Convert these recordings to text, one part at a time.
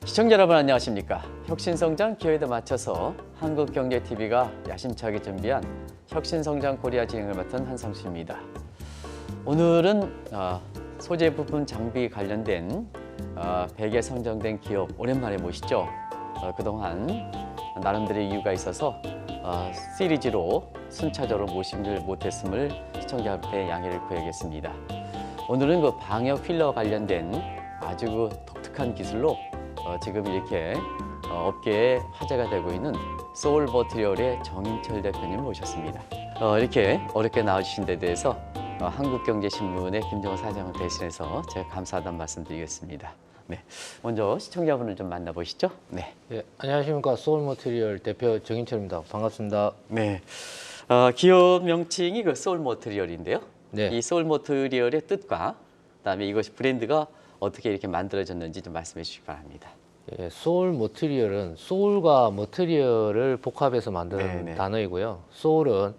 시청자 여러분 안녕하십니까? 혁신성장 기여에도 맞춰서 한국경제TV가 야심차게 준비한 혁신성장 코리아 진행을 맡은 한성수입니다. 오늘은 소재 부품 장비 관련된 100에 선정된 기업 오랜만에 모시죠. 그동안 나름대로 이유가 있어서 시리즈로 순차적으로 모시질 못했음을 시청자분께 양해를 구하겠습니다. 오늘은 그 방역 필러 관련된 아주 그 독특한 기술로 지금 이렇게 업계에 화제가 되고 있는 소울머티리얼의 정인철 대표님 모셨습니다. 이렇게 어렵게 나와주신 데 대해서 한국경제신문의 김정호 사장을 대신해서 제가 감사하다는 말씀드리겠습니다. 네, 먼저 시청자분을 좀 만나보시죠. 네. 네, 안녕하십니까. 소울머티리얼 대표 정인철입니다. 반갑습니다. 네, 기업 명칭이 그 소울머티리얼인데요. 네. 이 소울머티리얼의 뜻과 그다음에 이것이 브랜드가 어떻게 이렇게 만들어졌는지 좀 말씀해 주시기 바랍니다. 예, 소울머티리얼은 소울과 머티리얼을 복합해서 만든 네네. 단어이고요. 소울은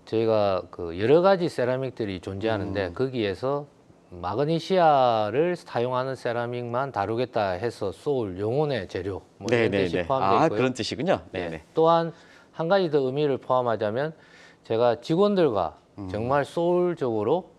저희가 그 여러 가지 세라믹들이 존재하는데 거기에서 마그네시아를 사용하는 세라믹만 다루겠다 해서 소울, 영혼의 재료 뭐 이런 뜻이 포함되어 있고요. 그런 뜻이군요. 네네. 네. 또한 한 가지 더 의미를 포함하자면 제가 직원들과 정말 소울적으로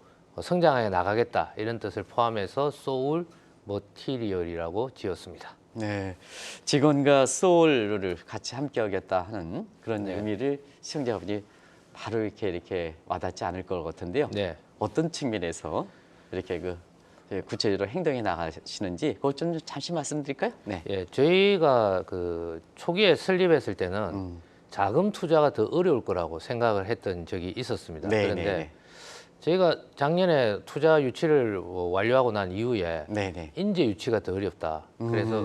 성장해 나가겠다 이런 뜻을 포함해서 소울 머티리얼이라고 지었습니다. 네, 직원과 소울을 같이 함께하겠다 하는 그런 네. 의미를 시청자분이 바로 이렇게 와닿지 않을 것 같은데요. 네. 어떤 측면에서 이렇게 구체적으로 행동해 나가시는지 그것 좀 잠시 말씀드릴까요? 네. 예, 저희가 그 초기에 설립했을 때는 자금 투자가 더 어려울 거라고 생각을 했던 적이 있었습니다. 네, 그런데 네, 네. 저희가 작년에 투자 유치를 완료하고 난 이후에 네, 네. 인재 유치가 더 어렵다. 그래서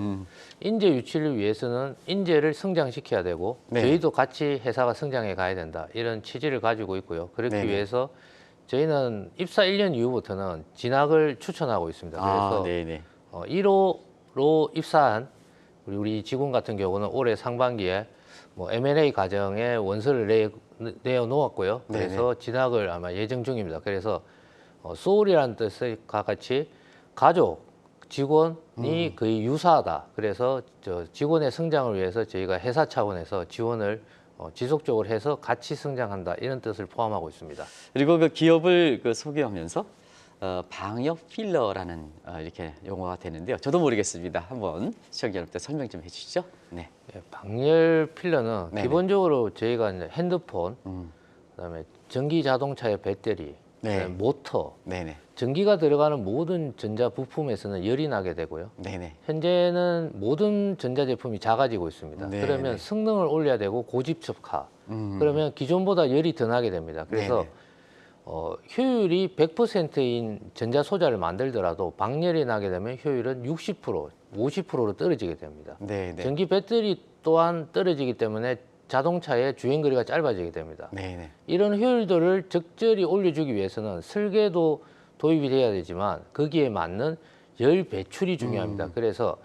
인재 유치를 위해서는 인재를 성장시켜야 되고 네. 저희도 같이 회사가 성장해 가야 된다. 이런 취지를 가지고 있고요. 그렇기 네네. 위해서 저희는 입사 1년 이후부터는 진학을 추천하고 있습니다. 그래서 네네. 1호로 입사한 우리 직원 같은 경우는 올해 상반기에 뭐 M&A 과정에 원서를 내어 놓았고요. 그래서 진학을 아마 예정 중입니다. 그래서 소울이라는 뜻과 같이 가족, 직원이 거의 유사하다. 그래서 저 직원의 성장을 위해서 저희가 회사 차원에서 지원을 지속적으로 해서 같이 성장한다. 이런 뜻을 포함하고 있습니다. 그리고 그 기업을 소개하면서 방역 필러라는 이렇게 용어가 되는데요. 저도 모르겠습니다. 한번 시청자 여러분께 설명 좀 해주시죠. 네. 예, 방열 필러는 네네. 기본적으로 저희가 이제 핸드폰, 그다음에 전기 자동차의 배터리, 네. 그다음에 모터, 네네. 전기가 들어가는 모든 전자 부품에서는 열이 나게 되고요. 네네. 현재는 모든 전자제품이 작아지고 있습니다. 네네. 그러면 성능을 올려야 되고 고집적화. 그러면 기존보다 열이 더 나게 됩니다. 그래서 네네. 효율이 100%인 전자 소자를 만들더라도 방열이 나게 되면 효율은 60%, 50%로 떨어지게 됩니다. 네네. 전기 배터리 또한 떨어지기 때문에 자동차의 주행거리가 짧아지게 됩니다. 네네. 이런 효율도를 적절히 올려주기 위해서는 설계도 도입이 돼야 되지만 거기에 맞는 열 배출이 중요합니다. 그래서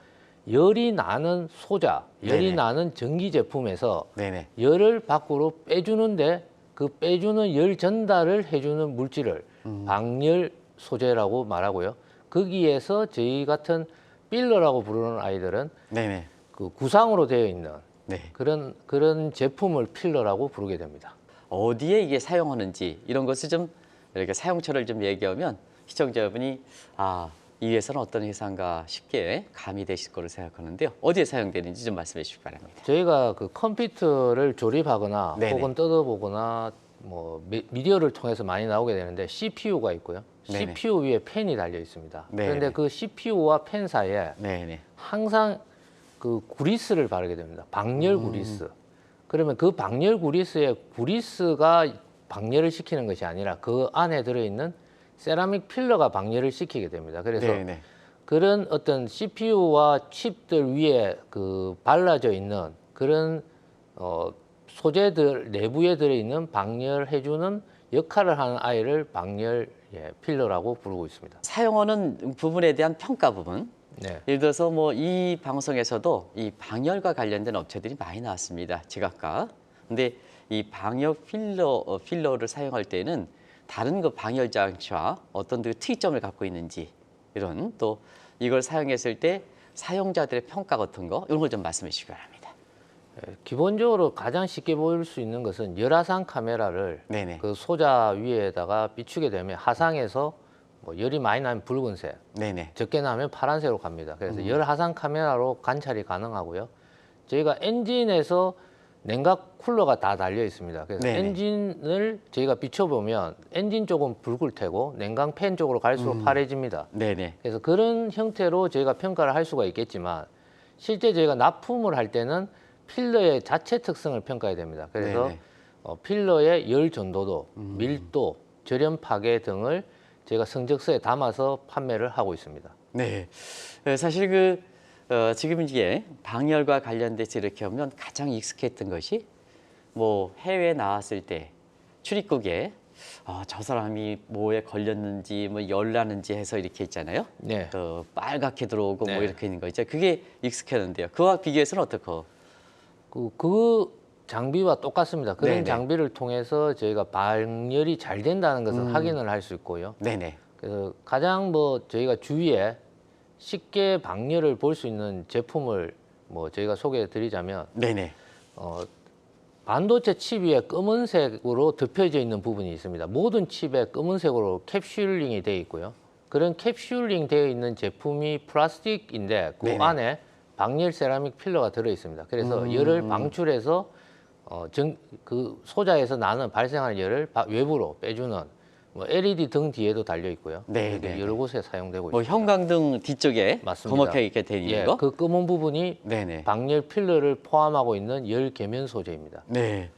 열이 나는 소자, 열이 네네. 나는 전기 제품에서 네네. 열을 밖으로 빼주는데 그 빼주는 열 전달을 해주는 물질을 방열 소재라고 말하고요. 거기에서 저희 같은 필러라고 부르는 아이들은 네네. 그 구상으로 되어 있는 네. 그런 제품을 필러라고 부르게 됩니다. 어디에 이게 사용하는지 이런 것을 좀 이렇게 사용처를 좀 얘기하면 시청자분이 이 회사는 어떤 회사인가 쉽게 감이 되실 거로 생각하는데요. 어디에 사용되는지 좀 말씀해 주시기 바랍니다. 저희가 그 컴퓨터를 조립하거나 네네. 혹은 뜯어보거나 뭐 미디어를 통해서 많이 나오게 되는데 CPU가 있고요. 네네. CPU 위에 펜이 달려 있습니다. 네네. 그런데 그 CPU와 펜 사이에 네네. 항상 그 구리스를 바르게 됩니다. 방열 구리스. 그러면 그 방열 구리스에 구리스가 방열을 시키는 것이 아니라 그 안에 들어있는 세라믹 필러가 방열을 시키게 됩니다. 그래서 네네. 그런 어떤 CPU와 칩들 위에 그 발라져 있는 그런 소재들 내부에 들어있는 방열해주는 역할을 하는 아이를 방열 필러라고 부르고 있습니다. 사용하는 부분에 대한 평가 부분. 네. 예를 들어서 뭐 이 방송에서도 이 방열과 관련된 업체들이 많이 나왔습니다. 지각과. 근데 이 방역 필러를 사용할 때는 다른 그 방열 장치와 어떤 그 특이점을 갖고 있는지 이런 또 이걸 사용했을 때 사용자들의 평가 같은 거 이런 걸 좀 말씀해 주시기 바랍니다. 기본적으로 가장 쉽게 보일 수 있는 것은 열화상 카메라를 네네. 그 소자 위에다가 비추게 되면 하상에서 뭐 열이 많이 나면 붉은색, 네네. 적게 나면 파란색으로 갑니다. 그래서 열화상 카메라로 관찰이 가능하고요. 저희가 엔진에서 냉각 쿨러가 다 달려 있습니다. 그래서 네네. 엔진을 저희가 비춰보면 엔진 쪽은 붉을 테고 냉각팬 쪽으로 갈수록 파래집니다. 네네. 그래서 그런 형태로 저희가 평가를 할 수가 있겠지만 실제 저희가 납품을 할 때는 필러의 자체 특성을 평가해야 됩니다. 그래서 네네. 필러의 열 전도도, 밀도, 절연 파괴 등을 저희가 성적서에 담아서 판매를 하고 있습니다. 네. 사실 지금 이게 방열과 관련돼서 이렇게 하면 가장 익숙했던 것이 뭐 해외에 나왔을 때 출입국에 저 사람이 뭐에 걸렸는지 뭐 열나는지 해서 이렇게 있잖아요. 네. 빨갛게 들어오고 네. 뭐 이렇게 있는 거 있죠. 그게 익숙했는데요. 그와 비교해서는 어떻고? 그 장비와 똑같습니다. 그런 네네. 장비를 통해서 저희가 방열이 잘 된다는 것은 확인을 할 수 있고요. 네네. 그래서 가장 뭐 저희가 주위에 쉽게 방열을 볼 수 있는 제품을 뭐 저희가 소개해 드리자면 네네. 반도체 칩 위에 검은색으로 덮여져 있는 부분이 있습니다. 모든 칩에 검은색으로 캡슐링이 되어 있고요. 그런 캡슐링 되어 있는 제품이 플라스틱인데 그 네네. 안에 방열 세라믹 필러가 들어 있습니다. 그래서 열을 방출해서 그 소자에서 나는 발생하는 열을 외부로 빼주는 뭐 LED 등 뒤에도 달려 있고요. 네, 이렇게 네, 여러 네. 곳에 사용되고 뭐 있습니다. 형광등 뒤쪽에 맞습니다. 거먹하게 이렇게 돼 있는 예, 거? 그 검은 부분이 네네. 방열 필러를 포함하고 있는 열 계면 소재입니다. 네.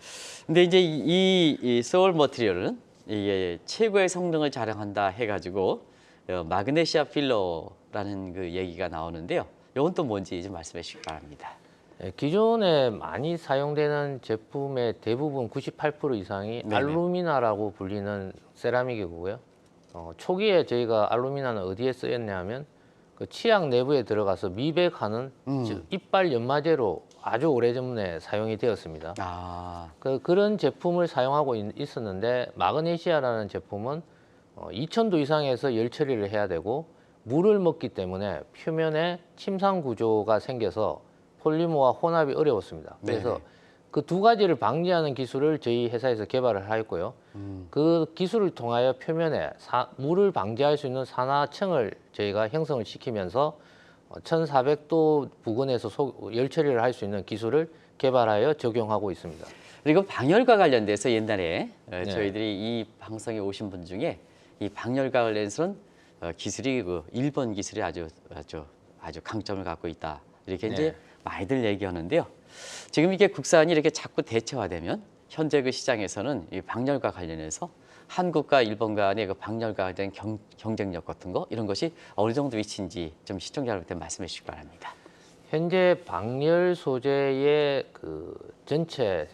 근데 이제 이 소울 머티리얼은 이게 최고의 성능을 자랑한다 해가지고 마그네시아 필러라는 그 얘기가 나오는데요. 이건 또 뭔지 좀 말씀해 주시기 바랍니다. 예, 기존에 많이 사용되는 제품의 대부분 98% 이상이 네네. 알루미나라고 불리는 세라믹이고요. 초기에 저희가 알루미나는 어디에 쓰였냐면 그 치약 내부에 들어가서 미백하는 즉 이빨 연마제로 아주 오래전에 사용이 되었습니다. 그런 제품을 사용하고 있었는데 마그네시아라는 제품은 2000도 이상에서 열 처리를 해야 되고 물을 먹기 때문에 표면에 침상 구조가 생겨서 폴리머와 혼합이 어려웠습니다. 그래서 네네. 그 두 가지를 방지하는 기술을 저희 회사에서 개발을 하였고요. 그 기술을 통하여 표면에 물을 방지할 수 있는 산화층을 저희가 형성을 시키면서 1400도 부근에서 열 처리를 할 수 있는 기술을 개발하여 적용하고 있습니다. 그리고 방열과 관련돼서 옛날에 네. 저희들이 이 방송에 오신 분 중에 이 방열과 관련해서는 기술이 그 일본 기술이 아주 강점을 갖고 있다. 이렇게 이제 네. 많이들 얘기하는데요. 지금 이게 국산이 이렇게 자꾸 대체화되면 현재 그 시장에서는 이 방열과 관련해서 한국과 일본 간의 그 방열과 관련 경쟁력 같은 거 이런 것이 어느 정도 위치인지 좀 시청자 여러분께 말씀해 주시기 바랍니다. 현재 방열 소재의 그 전체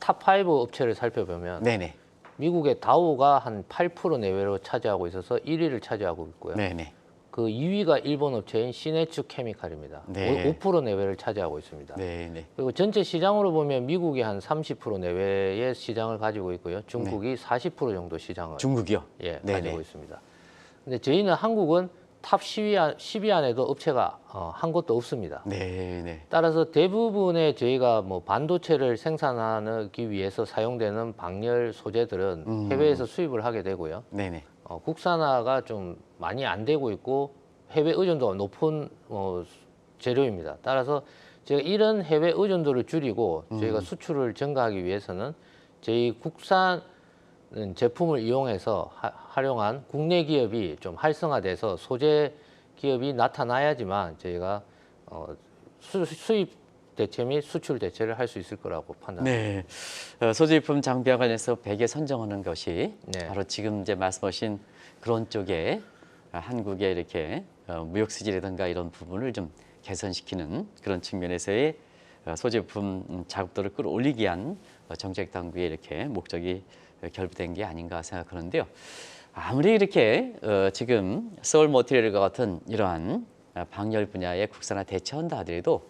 탑5 업체를 살펴보면 네네. 미국의 다우가 한 8% 내외로 차지하고 있어서 1위를 차지하고 있고요. 네네. 그 2위가 일본 업체인 시네츠 케미칼입니다. 네. 5% 내외를 차지하고 있습니다. 네네. 그리고 전체 시장으로 보면 미국이 한 30% 내외의 시장을 가지고 있고요. 중국이 40% 정도 시장을 중국이요? 예, 네네. 가지고 있습니다. 근데 저희는 한국은 탑 10위 안에도 업체가 한 곳도 없습니다. 네네. 따라서 대부분의 저희가 뭐 반도체를 생산하기 위해서 사용되는 방열 소재들은 해외에서 수입을 하게 되고요. 네네. 국산화가 좀 많이 안 되고 있고 해외 의존도가 높은 재료입니다. 따라서 제가 이런 해외 의존도를 줄이고 저희가 수출을 증가하기 위해서는 저희 국산 제품을 이용해서 활용한 국내 기업이 좀 활성화돼서 소재 기업이 나타나야지만 저희가 수입 대체 및 수출 대체를 할 수 있을 거라고 판단합니다. 네. 소지품 장비와 관련해서 베개 선정하는 것이 네. 바로 지금 이제 말씀하신 그런 쪽에 한국의 이렇게 무역 수지라든가 이런 부분을 좀 개선시키는 그런 측면에서의 소지품 작업도를 끌어올리기 위한 정책 당국의 이렇게 목적이 결부된 게 아닌가 생각하는데요. 아무리 이렇게 지금 소울 머티리얼과 같은 이러한 방열 분야의 국산화 대체한다 하더라도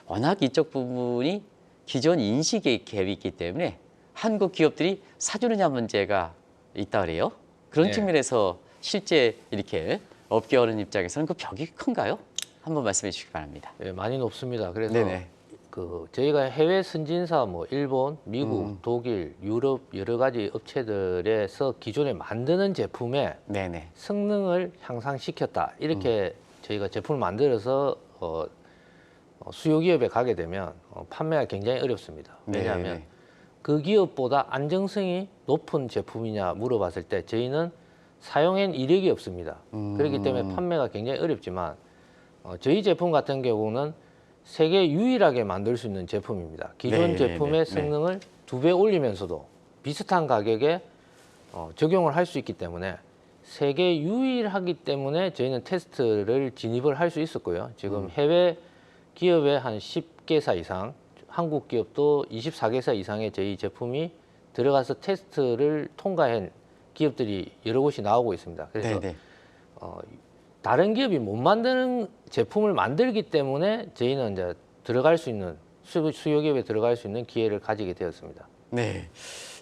워낙 이쪽 부분이 기존 인식의 갭이 있기 때문에 한국 기업들이 사주느냐 문제가 있다 그래요. 그런 네. 측면에서 실제 이렇게 업계하는 입장에서는 그 벽이 큰가요? 한번 말씀해 주시기 바랍니다. 예, 많이 높습니다. 그래서 네네. 저희가 해외 선진사 뭐 일본, 미국, 독일, 유럽 여러 가지 업체들에서 기존에 만드는 제품의 네네. 성능을 향상시켰다. 이렇게 저희가 제품을 만들어서 수요 기업에 가게 되면 판매가 굉장히 어렵습니다. 왜냐하면 네네. 그 기업보다 안정성이 높은 제품이냐 물어봤을 때 저희는 사용한 이력이 없습니다. 그렇기 때문에 판매가 굉장히 어렵지만 저희 제품 같은 경우는 세계 유일하게 만들 수 있는 제품입니다. 기존 네네네. 제품의 성능을 2배 올리면서도 비슷한 가격에 적용을 할 수 있기 때문에 세계 유일하기 때문에 저희는 테스트를 진입을 할 수 있었고요. 지금 해외 기업의 한 10개사 이상, 한국 기업도 24개사 이상의 저희 제품이 들어가서 테스트를 통과한 기업들이 여러 곳이 나오고 있습니다. 그래서 네네. 다른 기업이 못 만드는 제품을 만들기 때문에 저희는 이제 들어갈 수 있는 수요 기업에 들어갈 수 있는 기회를 가지게 되었습니다. 네.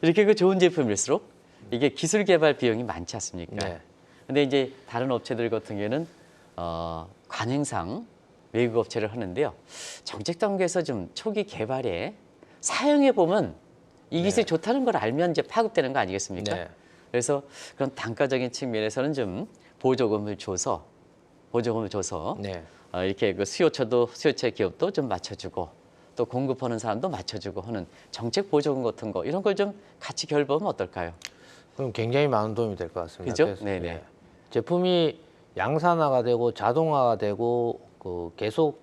이렇게 그 좋은 제품일수록 이게 기술 개발 비용이 많지 않습니까? 네. 근데 이제 다른 업체들 같은 경우에는 관행상 외국 업체를 하는데요. 정책 단계에서 좀 초기 개발에 사용해 보면 이 기술이 좋다는 걸 알면 이제 파급되는 거 아니겠습니까? 네. 그래서 그런 단가적인 측면에서는 좀 보조금을 줘서 네. 이렇게 그 수요처 기업도 좀 맞춰주고 또 공급하는 사람도 맞춰주고 하는 정책 보조금 같은 거 이런 걸 좀 같이 결부하면 어떨까요? 그럼 굉장히 많은 도움이 될 것 같습니다. 그죠? 그래서, 네네. 예. 제품이 양산화가 되고 자동화가 되고 계속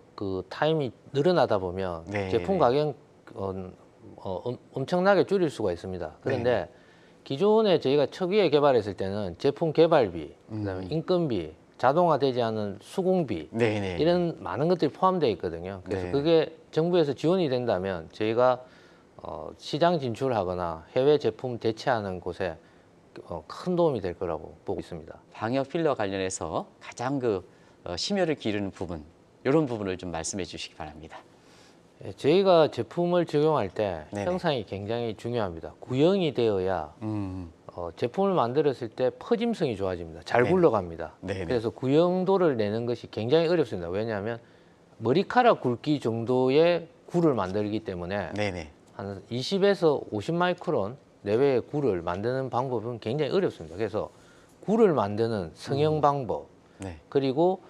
타임이 늘어나다 보면 네, 제품 네. 가격 엄청나게 줄일 수가 있습니다. 그런데 기존에 저희가 초기에 개발했을 때는 제품 개발비, 그다음에 인건비, 자동화되지 않은 수공비 네네. 이런 많은 것들이 포함되어 있거든요. 그래서 네. 그게 정부에서 지원이 된다면 저희가 시장 진출하거나 해외 제품 대체하는 곳에 큰 도움이 될 거라고 보고 있습니다. 방역 필러 관련해서 가장 심혈을 기르는 부분 이런 부분을 좀 말씀해 주시기 바랍니다. 예, 저희가 제품을 적용할 때 네네. 형상이 굉장히 중요합니다. 구형이 되어야 제품을 만들었을 때 퍼짐성이 좋아집니다. 잘 네. 굴러갑니다. 네네. 그래서 구형도를 내는 것이 굉장히 어렵습니다. 왜냐하면 머리카락 굵기 정도의 굴을 만들기 때문에 네네. 한 20에서 50 마이크론 내외의 굴을 만드는 방법은 굉장히 어렵습니다. 그래서 굴을 만드는 성형 방법 네. 그리고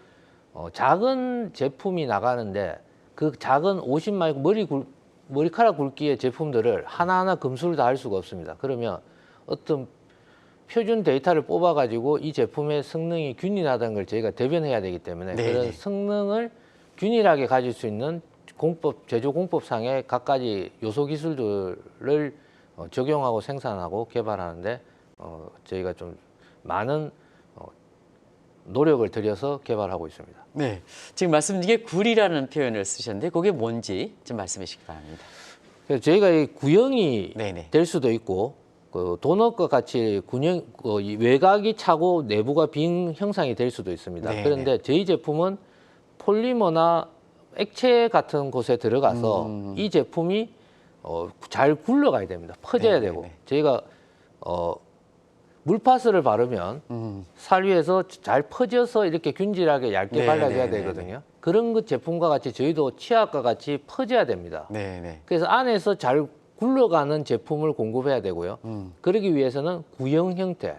작은 제품이 나가는데 그 작은 50 마이크론 머리카락 굵기의 제품들을 하나하나 검수를 다 할 수가 없습니다. 그러면 어떤 표준 데이터를 뽑아가지고 이 제품의 성능이 균일하다는 걸 저희가 대변해야 되기 때문에 네네. 그런 성능을 균일하게 가질 수 있는 제조 공법상의 갖가지 요소 기술들을 적용하고 생산하고 개발하는데 저희가 좀 많은 노력을 들여서 개발하고 있습니다. 네. 지금 말씀 중에 굴이라는 표현을 쓰셨는데 그게 뭔지 좀 말씀해 주시기 바랍니다. 그래서 저희가 이 구형이 네네. 될 수도 있고 도넛과 같이 이 외곽이 차고 내부가 빈 형상이 될 수도 있습니다. 네네. 그런데 저희 제품은 폴리머나 액체 같은 곳에 들어가서 이 제품이 잘 굴러가야 됩니다. 퍼져야 네네네. 되고 저희가 물파스를 바르면 살 위에서 잘 퍼져서 이렇게 균질하게 얇게 발라줘야 네네네네. 되거든요. 그런 것 제품과 같이 저희도 치약과 같이 퍼져야 됩니다. 네네. 그래서 안에서 잘 굴러가는 제품을 공급해야 되고요. 그러기 위해서는 구형 형태,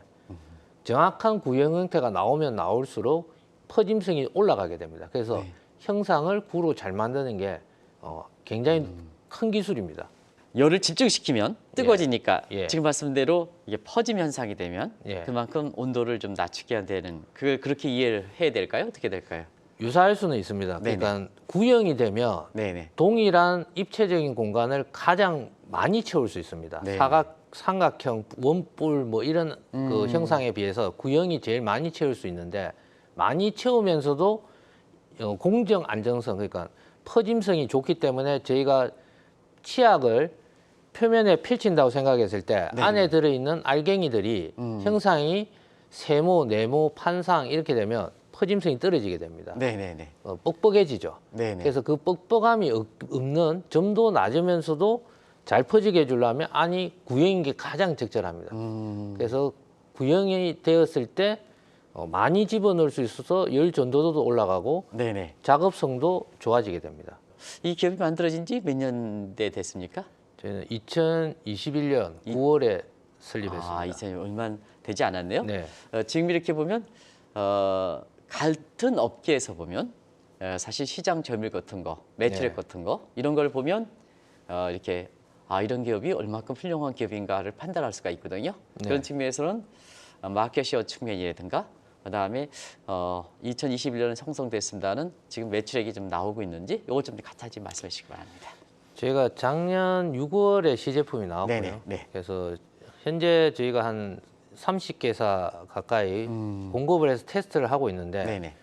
정확한 구형 형태가 나오면 나올수록 퍼짐성이 올라가게 됩니다. 그래서 네. 형상을 구로 잘 만드는 게 굉장히 큰 기술입니다. 열을 집중시키면 뜨거워지니까 예. 지금 말씀대로 이게 퍼짐 현상이 되면 예. 그만큼 온도를 좀 낮추게 해야 되는 그걸 그렇게 이해를 해야 될까요? 어떻게 될까요? 유사할 수는 있습니다. 네네. 그러니까 구형이 되면 네네. 동일한 입체적인 공간을 가장 많이 채울 수 있습니다. 네. 삼각형, 원뿔 뭐 이런 그 형상에 비해서 구형이 제일 많이 채울 수 있는데 많이 채우면서도 공정 안정성 그러니까 퍼짐성이 좋기 때문에 저희가 치약을 표면에 펼친다고 생각했을 때 네네. 안에 들어있는 알갱이들이 형상이 세모, 네모, 판상 이렇게 되면 퍼짐성이 떨어지게 됩니다. 네네네. 뻑뻑해지죠. 네네. 그래서 그 뻑뻑함이 없는 점도 낮으면서도 잘 퍼지게 해주려면 안이 구형인 게 가장 적절합니다. 그래서 구형이 되었을 때 많이 집어넣을 수 있어서 열 전도도도 올라가고 네네. 작업성도 좋아지게 됩니다. 이 기업이 만들어진 지 몇 년대 됐습니까? 저희는 2021년 9월에 설립했습니다. 아, 이제 얼마 되지 않았네요. 네. 지금 이렇게 보면 같은 업계에서 보면 사실 시장 점유율 같은 거, 매출액 네. 같은 거 이런 걸 보면 이렇게 이런 기업이 얼마큼 훌륭한 기업인가를 판단할 수가 있거든요. 네. 그런 측면에서는 마켓시어 측면이라든가 그다음에 2021년은 형성됐습니다는 지금 매출액이 좀 나오고 있는지 이거 좀 같이 말씀해 주시기 바랍니다. 저희가 작년 6월에 시제품이 나왔고요. 네네, 네. 그래서 현재 저희가 한 30개사 가까이 공급을 해서 테스트를 하고 있는데 네네.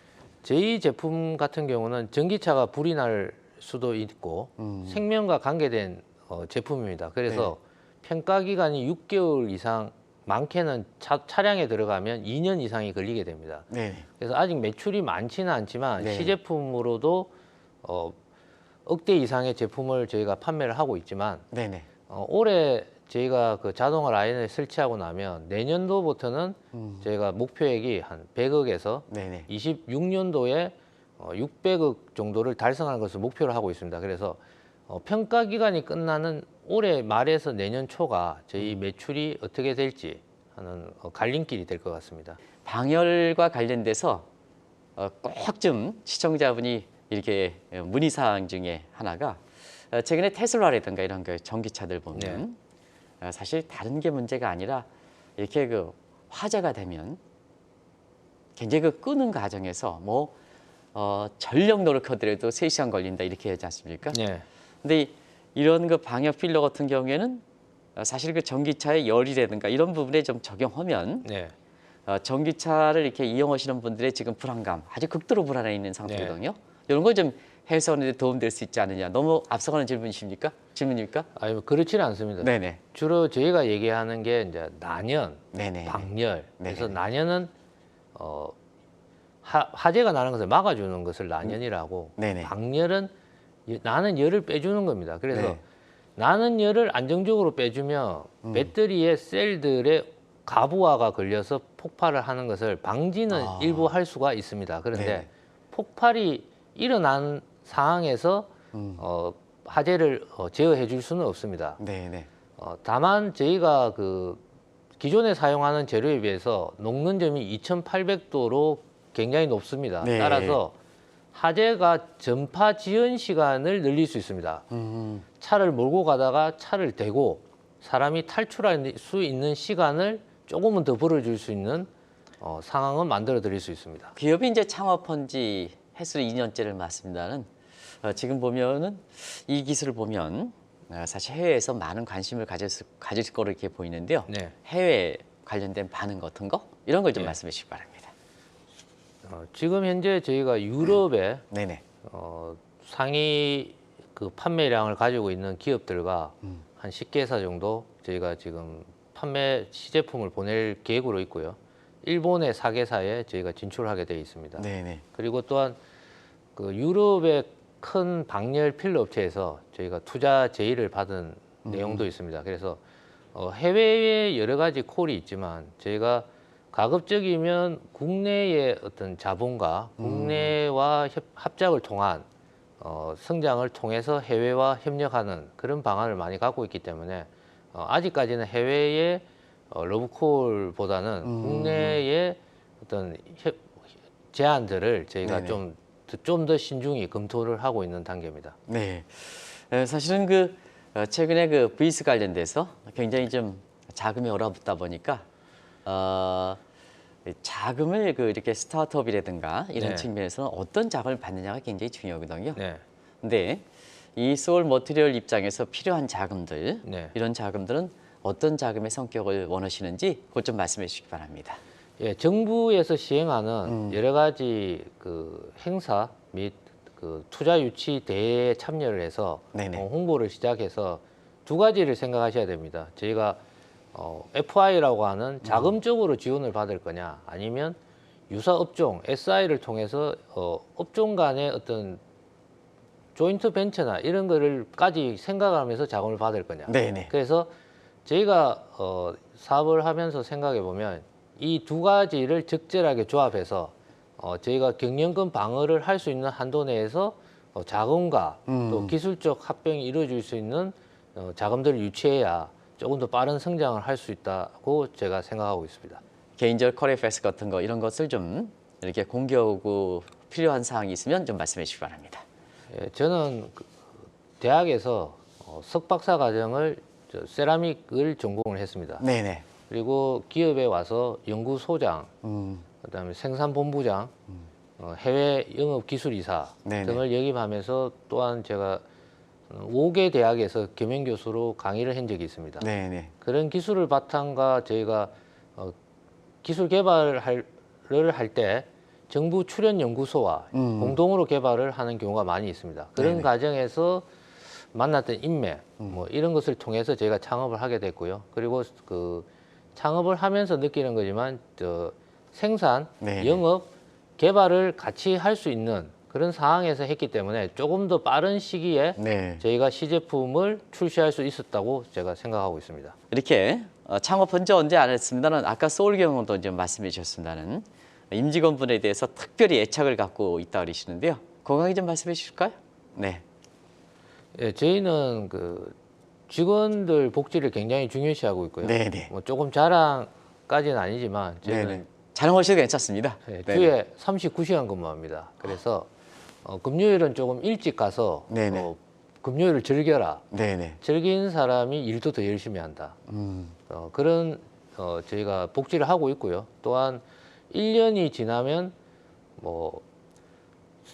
저희 제품 같은 경우는 전기차가 불이 날 수도 있고 생명과 관계된 제품입니다. 그래서 평가 기간이 6개월 이상, 많게는 차량에 들어가면 2년 이상이 걸리게 됩니다. 네네. 그래서 아직 매출이 많지는 않지만 네. 시제품으로도 억대 이상의 제품을 저희가 판매를 하고 있지만 네네. 올해 저희가 그 자동화 라인을 설치하고 나면 내년도부터는 저희가 목표액이 한 100억에서 네네. 26년도에 600억 정도를 달성하는 것을 목표로 하고 있습니다. 그래서 평가 기간이 끝나는 올해 말에서 내년 초가 저희 매출이 어떻게 될지 하는 갈림길이 될 것 같습니다. 방열과 관련돼서 꼭 좀 시청자분이 이렇게 문의사항 중에 하나가 최근에 테슬라라든가 이런 그 전기차들 보면 사실 다른 게 문제가 아니라 이렇게 그 화재가 되면 굉장히 그 끄는 과정에서 뭐 전력 노력하더라도 3시간 걸린다 이렇게 하지 않습니까? 네. 근데 이런 그 방역 필러 같은 경우에는 사실 그 전기차의 열이라든가 이런 부분에 좀 적용하면 네. 전기차를 이렇게 이용하시는 분들의 지금 불안감 아주 극도로 불안해 있는 상태거든요. 이런 걸 좀 해소하는 데 도움될 수 있지 않느냐. 너무 앞서가는 질문입니까? 아니 뭐 그렇지는 않습니다. 네네. 주로 저희가 얘기하는 게 이제 난연, 네네. 방열. 그래서 네네. 난연은 화재가 나는 것을 막아주는 것을 난연이라고, 네네. 방열은 나는 열을 빼주는 겁니다. 그래서 네. 나는 열을 안정적으로 빼주면 배터리의 셀들의 가부화가 걸려서 폭발을 하는 것을 방지는 일부 할 수가 있습니다. 그런데 네. 폭발이 일어난 상황에서 화재를 제어해 줄 수는 없습니다. 네네. 다만 저희가 그 기존에 사용하는 재료에 비해서 녹는 점이 2,800도로 굉장히 높습니다. 네. 따라서 화재가 전파 지연 시간을 늘릴 수 있습니다. 차를 몰고 가다가 차를 대고 사람이 탈출할 수 있는 시간을 조금은 더 벌어줄 수 있는 상황은 만들어 드릴 수 있습니다. 기업이 이제 창업한 지 횟수 2년째를 맞습니다는 지금 보면은 이 기술을 보면 사실 해외에서 많은 관심을 가질 거로 이렇게 보이는데요. 네. 해외 관련된 반응 같은 거 이런 걸 좀 네. 말씀해 주시기 바랍니다. 지금 현재 저희가 유럽에 네네. 상위 그 판매량을 가지고 있는 기업들과 한 10개사 정도 저희가 지금 판매 시제품을 보낼 계획으로 있고요. 일본의 4개사에 저희가 진출하게 되어 있습니다. 네네. 그리고 또한 그 유럽의 큰 방열 필러 업체에서 저희가 투자 제의를 받은 내용도 있습니다. 그래서 해외에 여러 가지 콜이 있지만 저희가 가급적이면 국내의 어떤 자본과 국내와 합작을 통한 성장을 통해서 해외와 협력하는 그런 방안을 많이 갖고 있기 때문에 아직까지는 해외의 러브콜보다는 국내의 어떤 제안들을 저희가 네네. 좀 더 신중히 검토를 하고 있는 단계입니다. 네. 사실은 그 최근에 그 VS 관련돼서 굉장히 좀 자금이 얼어붙다 보니까 자금을 그 이렇게 스타트업이라든가 이런 네. 측면에서는 어떤 자금을 받느냐가 굉장히 중요하거든요. 네, 근데 이 소울 머티리얼 입장에서 필요한 자금들 네. 이런 자금들은 어떤 자금의 성격을 원하시는지 그것 좀 말씀해 주시기 바랍니다. 예, 정부에서 시행하는 여러 가지 그 행사 및 그 투자 유치 대회에 참여를 해서 네네. 홍보를 시작해서 두 가지를 생각하셔야 됩니다. 저희가 FI라고 하는 자금적으로 지원을 받을 거냐, 아니면 유사 업종 SI를 통해서 업종 간의 어떤 조인트 벤처나 이런 거를까지 생각하면서 자금을 받을 거냐. 네네. 그래서 저희가 사업을 하면서 생각해 보면 이 두 가지를 적절하게 조합해서 저희가 경영권 방어를 할 수 있는 한도 내에서 자금과 또 기술적 합병이 이루어질 수 있는 자금들을 유치해야 조금 더 빠른 성장을 할 수 있다고 제가 생각하고 있습니다. 개인적 커리어 패스 같은 거 이런 것을 좀 이렇게 공개하고 필요한 사항이 있으면 좀 말씀해 주시기 바랍니다. 예, 저는 대학에서 석박사 과정을 세라믹을 전공을 했습니다. 네네. 그리고 기업에 와서 연구소장, 그다음에 생산본부장, 해외 영업기술이사 네네. 등을 역임하면서 또한 제가 5개 대학에서 겸임교수로 강의를 한 적이 있습니다. 네네. 그런 기술을 바탕과 저희가 기술 개발을 할 때 정부 출연 연구소와 공동으로 개발을 하는 경우가 많이 있습니다. 그런 네네. 과정에서 만났던 인맥 뭐 이런 것을 통해서 저희가 창업을 하게 됐고요. 그리고 그 창업을 하면서 느끼는 거지만 생산, 네네. 영업, 개발을 같이 할 수 있는 그런 상황에서 했기 때문에 조금 더 빠른 시기에 네. 저희가 시제품을 출시할 수 있었다고 제가 생각하고 있습니다. 이렇게 창업한 지 언제 안 했습니다는 아까 소울 경험도 이제 말씀해 주셨습니다는 임직원분에 대해서 특별히 애착을 갖고 있다 그러시는데요. 건강히 좀 말씀해 주실까요? 네. 예, 저희는 그 직원들 복지를 굉장히 중요시하고 있고요. 네네. 뭐 조금 자랑까지는 아니지만 저희는 네네. 자랑하셔도 괜찮습니다. 예, 네네. 주에 39시간 근무합니다. 그래서 금요일은 조금 일찍 가서 네네. 금요일을 즐겨라. 네네. 즐긴 사람이 일도 더 열심히 한다. 그런 저희가 복지를 하고 있고요. 또한 1년이 지나면 뭐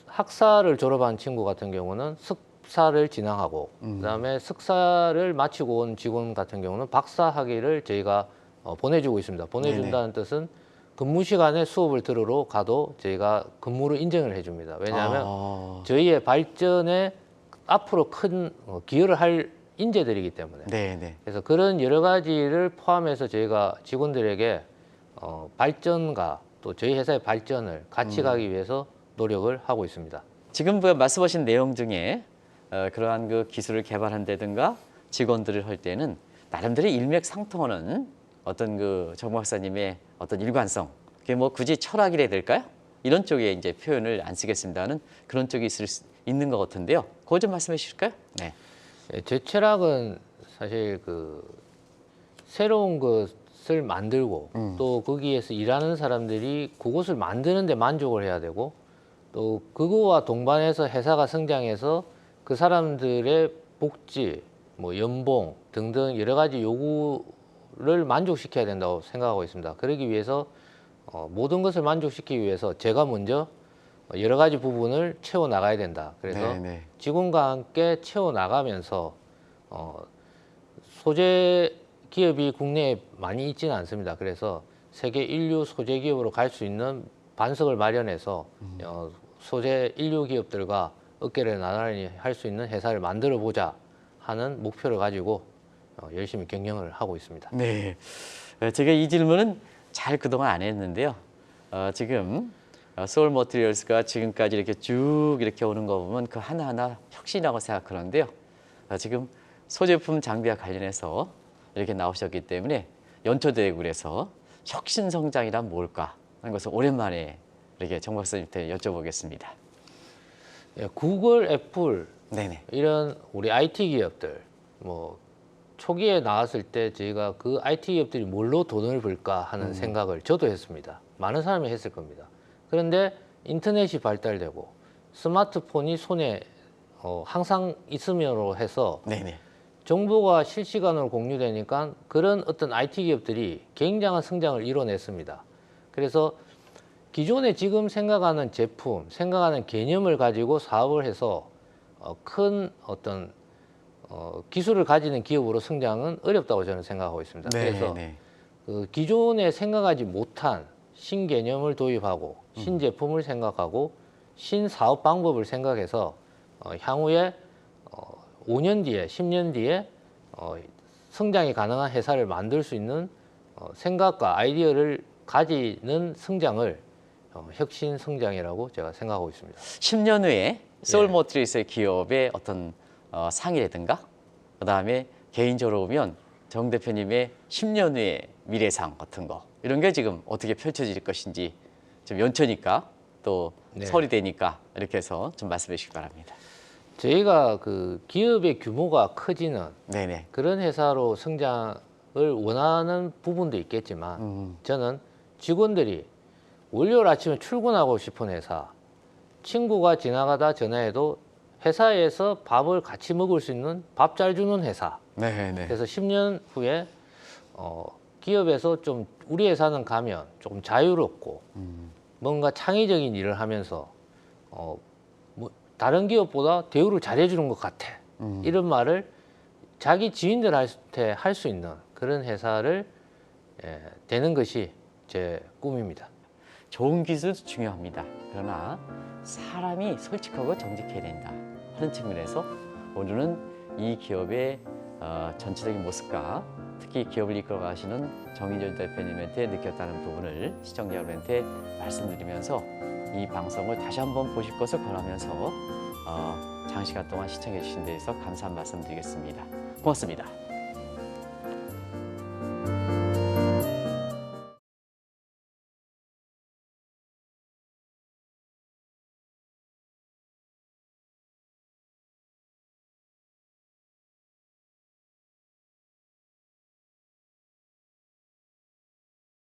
학사를 졸업한 친구 같은 경우는 석사를 진학하고 그다음에 석사를 마치고 온 직원 같은 경우는 박사 학위를 저희가 보내주고 있습니다. 보내준다는 뜻은 근무 시간에 수업을 들으러 가도 저희가 근무를 인정을 해줍니다. 왜냐하면 저희의 발전에 앞으로 큰 기여를 할 인재들이기 때문에. 네네. 그래서 그런 여러 가지를 포함해서 저희가 직원들에게 발전과 또 저희 회사의 발전을 같이 가기 위해서 노력을 하고 있습니다. 지금 말씀하신 내용 중에 그러한 그 기술을 개발한다든가 직원들을 할 때는 나름대로 일맥상통하는 어떤 그 정 박사님의 어떤 일관성, 그게 뭐 굳이 철학이라 해야 될까요? 이런 쪽에 이제 표현을 안 쓰겠습니다는 그런 쪽이 있는 것 같은데요. 그거 좀 말씀해 주실까요? 네. 예, 제 철학은 사실 그 새로운 것을 만들고 또 거기에서 일하는 사람들이 그것을 만드는 데 만족을 해야 되고 또 그거와 동반해서 회사가 성장해서 그 사람들의 복지, 뭐 연봉 등등 여러 가지 요구를 만족시켜야 된다고 생각하고 있습니다. 그러기 위해서 모든 것을 만족시키기 위해서 제가 먼저 여러 가지 부분을 채워 나가야 된다. 그래서 네네. 직원과 함께 채워 나가면서 소재 기업이 국내에 많이 있지는 않습니다. 그래서 세계 인류 소재 기업으로 갈 수 있는 반석을 마련해서 소재 인류 기업들과 어깨를 나란히 할 수 있는 회사를 만들어 보자 하는 목표를 가지고 열심히 경영을 하고 있습니다. 네. 제가 이 질문은 잘 그동안 안 했는데요. 지금 소울 머티리얼스가 지금까지 이렇게 쭉 이렇게 오는 거 보면 그 하나하나 혁신이라고 생각하는데요. 지금 소제품 장비와 관련해서 이렇게 나오셨기 때문에 연초대회굴에서 혁신 성장이란 뭘까 하는 것을 오랜만에 이렇게 정 박사님한테 여쭤보겠습니다. 예, 구글, 애플 네네. 이런 우리 IT 기업들 뭐 초기에 나왔을 때 저희가 그 IT 기업들이 뭘로 돈을 벌까 하는 생각을 저도 했습니다. 많은 사람이 했을 겁니다. 그런데 인터넷이 발달되고 스마트폰이 손에 항상 있음으로 해서 네네. 정보가 실시간으로 공유되니까 그런 어떤 IT 기업들이 굉장한 성장을 이뤄냈습니다. 그래서 기존에 지금 생각하는 제품, 생각하는 개념을 가지고 사업을 해서 큰 어떤 기술을 가지는 기업으로 성장은 어렵다고 저는 생각하고 있습니다. 그래서 그 기존에 생각하지 못한 신개념을 도입하고 신제품을 생각하고 신사업 방법을 생각해서 향후에 5년 뒤에 10년 뒤에 성장이 가능한 회사를 만들 수 있는 생각과 아이디어를 가지는 성장을 혁신 성장이라고 제가 생각하고 있습니다. 10년 후에 소울 머티리얼스의 기업의 어떤 상이라든가 그다음에 개인적으로 보면 정 대표님의 10년 후의 미래상 같은 거 이런 게 지금 어떻게 펼쳐질 것인지 지금 연초니까 또 네. 설이 되니까 이렇게 해서 좀 말씀해 주시기 바랍니다. 저희가 그 기업의 규모가 커지는 네네. 그런 회사로 성장을 원하는 부분도 있겠지만 저는 직원들이 월요일 아침에 출근하고 싶은 회사, 친구가 지나가다 전화해도 회사에서 밥을 같이 먹을 수 있는 밥 잘 주는 회사. 네네. 그래서 10년 후에 기업에서 좀 우리 회사는 가면 조금 자유롭고 뭔가 창의적인 일을 하면서 뭐 다른 기업보다 대우를 잘해주는 것 같아. 이런 말을 자기 지인들한테 할 수 있는 그런 회사를 되는 것이 제 꿈입니다. 좋은 기술도 중요합니다. 그러나 사람이 솔직하고 정직해야 된다 하는 측면에서 오늘은 이 기업의 전체적인 모습과 특히 기업을 이끌어 가시는 정인철 대표님한테 느꼈다는 부분을 시청자 여러분한테 말씀드리면서 이 방송을 다시 한번 보실 것을 권하면서 장시간 동안 시청해 주신 데에서 감사한 말씀 드리겠습니다. 고맙습니다.